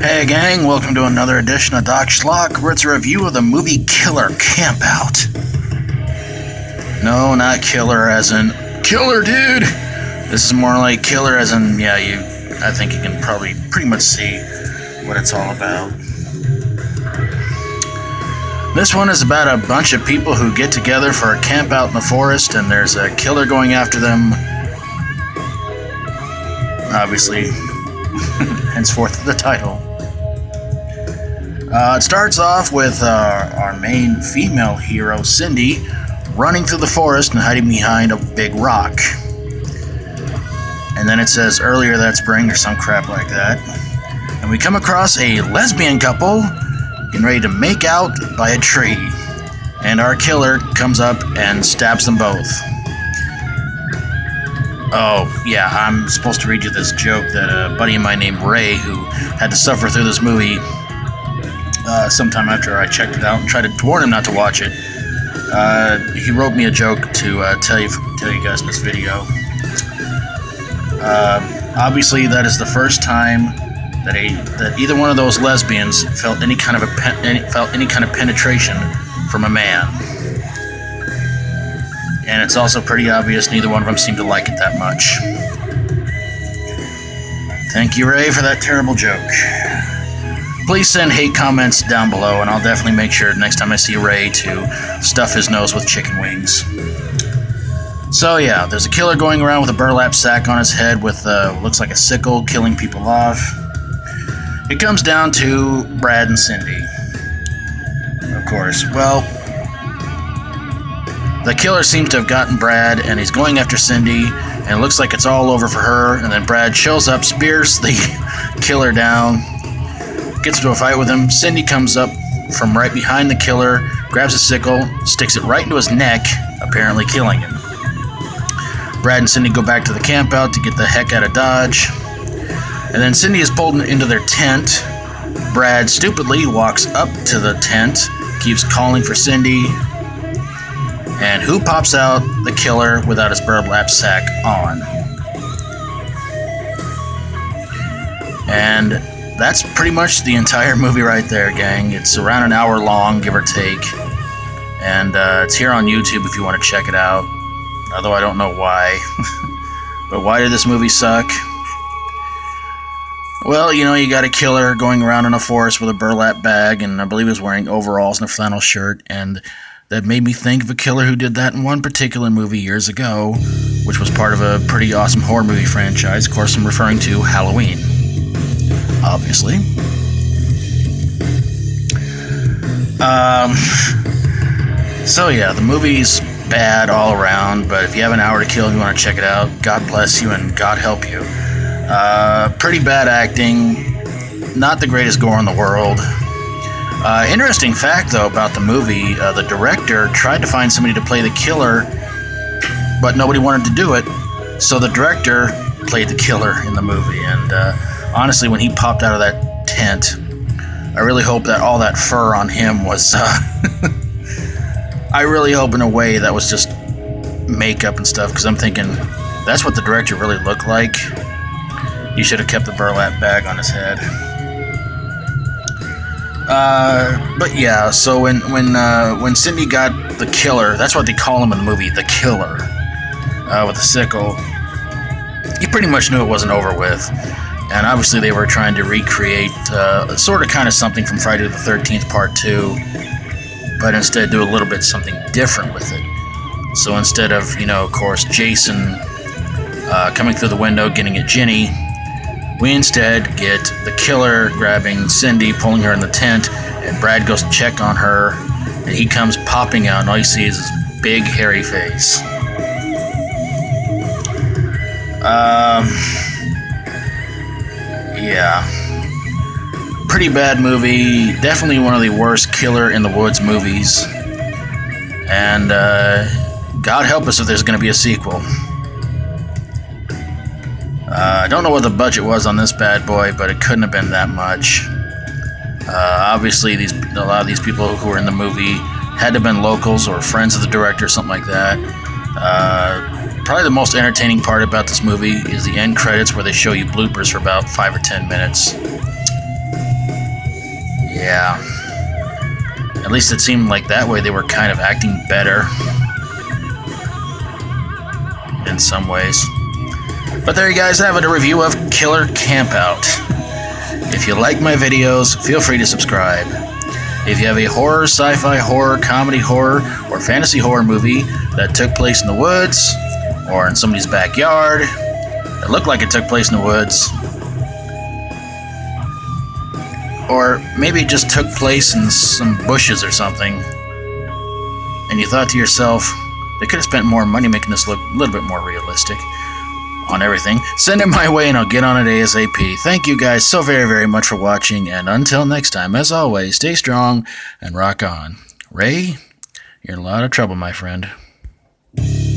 Hey gang, welcome to another edition of Doc Schlock, where it's a review of the movie Killer Campout. No, not killer as in killer dude. This is more like killer as in, I think you can probably pretty much see what it's all about. This one is about a bunch of people who get together for a camp out in the forest, and there's a killer going after them. Obviously, henceforth the title. It starts off with our main female hero, Cindy, running through the forest and hiding behind a big rock. And then it says earlier that spring or some crap like that. And we come across a lesbian couple getting ready to make out by a tree. And our killer comes up and stabs them both. Oh, yeah, I'm supposed to read you this joke that a buddy of mine named Ray, who had to suffer through this movie sometime after I checked it out and tried to warn him not to watch it. He wrote me a joke to tell you guys in this video. Obviously, that is the first time that either one of those lesbians felt any kind of penetration from a man. And it's also pretty obvious neither one of them seemed to like it that much. Thank you, Ray, for that terrible joke. Please send hate comments down below, and I'll definitely make sure next time I see Ray to stuff his nose with chicken wings. So yeah, there's a killer going around with a burlap sack on his head with looks like a sickle, killing people off. It comes down to Brad and Cindy. Of course. Well, the killer seems to have gotten Brad, and he's going after Cindy, and it looks like it's all over for her, and then Brad shows up, spears the killer down, gets into a fight with him. Cindy comes up from right behind the killer, grabs a sickle, sticks it right into his neck, apparently killing him. Brad and Cindy go back to the camp out to get the heck out of Dodge, and then Cindy is pulled into their tent. Brad stupidly walks up to the tent, keeps calling for Cindy, and who pops out? The killer without his burlap sack on. And that's pretty much the entire movie right there, gang. It's around an hour long, give or take. And it's here on YouTube if you want to check it out. Although I don't know why. But why did this movie suck? Well, you got a killer going around in a forest with a burlap bag, and I believe he was wearing overalls and a flannel shirt, and that made me think of a killer who did that in one particular movie years ago, which was part of a pretty awesome horror movie franchise. Of course, I'm referring to Halloween, obviously. So yeah, the movie's bad all around, but if you have an hour to kill and you want to check it out, God bless you and God help you. Pretty bad acting, not the greatest gore in the world. Interesting fact, though, about the movie, the director tried to find somebody to play the killer, but nobody wanted to do it, so the director played the killer in the movie, and honestly, when he popped out of that tent, I really hope that all that fur on him was, I really hope in a way that was just makeup and stuff, because I'm thinking, that's what the director really looked like. He should have kept the burlap bag on his head. But yeah, so when Cindy got the killer, that's what they call him in the movie, the killer, with the sickle, you pretty much knew it wasn't over with. And obviously they were trying to recreate sort of kind of something from Friday the 13th Part 2, but instead do a little bit something different with it. So instead of, of course, Jason coming through the window getting at Ginny, we instead get the killer grabbing Cindy, pulling her in the tent, and Brad goes to check on her, and he comes popping out, and all you see is his big, hairy face. Yeah. Pretty bad movie. Definitely one of the worst Killer in the Woods movies. And, God help us if there's going to be a sequel. I don't know what the budget was on this bad boy, but it couldn't have been that much. Obviously, a lot of these people who were in the movie had to have been locals or friends of the director, something like that. Probably the most entertaining part about this movie is the end credits where they show you bloopers for about 5 or 10 minutes. Yeah. At least it seemed like that way they were kind of acting better. In some ways. But there you guys have it, a review of Killer Campout. If you like my videos, feel free to subscribe. If you have a horror, sci-fi horror, comedy horror, or fantasy horror movie that took place in the woods, or in somebody's backyard, it looked like it took place in the woods, or maybe it just took place in some bushes or something, and you thought to yourself, they could have spent more money making this look a little bit more realistic on everything, send it my way and I'll get on it ASAP. Thank you guys so very, very much for watching, and until next time, as always, stay strong and rock on. Ray, you're in a lot of trouble, my friend.